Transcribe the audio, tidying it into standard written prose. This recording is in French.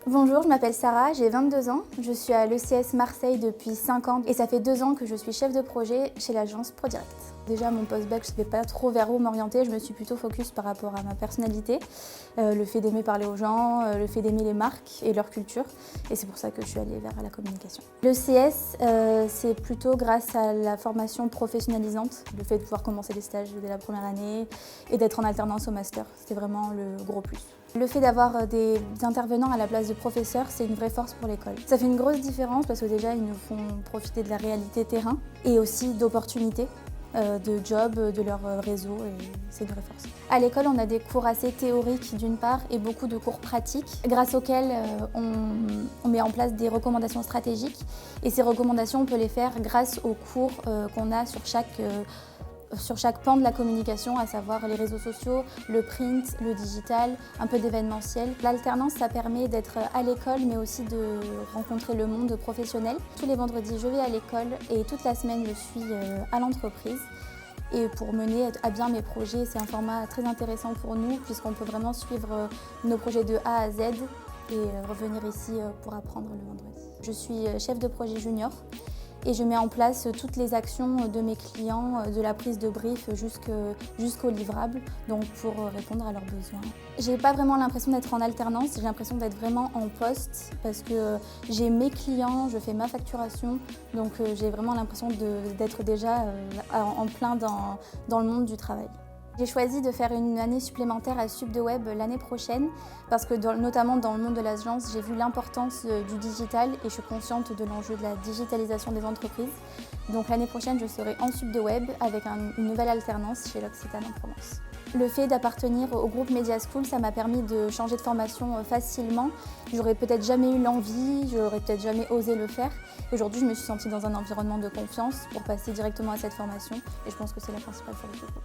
Bonjour, je m'appelle Sarah, j'ai 22 ans. Je suis à l'ECS Marseille depuis 5 ans et ça fait 2 ans que je suis chef de projet chez l'agence ProDirect. Déjà, mon post-bac, je ne savais pas trop vers où m'orienter, je me suis plutôt focus par rapport à ma personnalité, le fait d'aimer parler aux gens, le fait d'aimer les marques et leur culture, et c'est pour ça que je suis allée vers la communication. L'ECS, c'est plutôt grâce à la formation professionnalisante, le fait de pouvoir commencer les stages dès la première année et d'être en alternance au master, c'était vraiment le gros plus. Le fait d'avoir des intervenants à la place de professeurs, c'est une vraie force pour l'école. Ça fait une grosse différence parce que déjà, ils nous font profiter de la réalité terrain et aussi d'opportunités, de job, de leur réseau, et c'est une vraie force. À l'école, on a des cours assez théoriques d'une part et beaucoup de cours pratiques grâce auxquels on met en place des recommandations stratégiques, et ces recommandations, on peut les faire grâce aux cours qu'on a sur chaque pan de la communication, à savoir les réseaux sociaux, le print, le digital, un peu d'événementiel. L'alternance, ça permet d'être à l'école mais aussi de rencontrer le monde professionnel. Tous les vendredis, je vais à l'école et toute la semaine, je suis à l'entreprise. Et pour mener à bien mes projets, c'est un format très intéressant pour nous puisqu'on peut vraiment suivre nos projets de A à Z et revenir ici pour apprendre le vendredi. Je suis chef de projet junior et je mets en place toutes les actions de mes clients, de la prise de brief jusqu'au livrable, donc pour répondre à leurs besoins. J'ai pas vraiment l'impression d'être en alternance, j'ai l'impression d'être vraiment en poste parce que j'ai mes clients, je fais ma facturation, donc j'ai vraiment l'impression d'être déjà en plein dans le monde du travail. J'ai choisi de faire une année supplémentaire à SupDeWeb l'année prochaine parce que notamment dans le monde de l'agence, j'ai vu l'importance du digital et je suis consciente de l'enjeu de la digitalisation des entreprises. Donc l'année prochaine, je serai en SupDeWeb avec une nouvelle alternance chez L'Occitane en Provence. Le fait d'appartenir au groupe Media School, ça m'a permis de changer de formation facilement. J'aurais peut-être jamais eu l'envie, j'aurais peut-être jamais osé le faire. Aujourd'hui, je me suis sentie dans un environnement de confiance pour passer directement à cette formation et je pense que c'est la principale chose du groupe.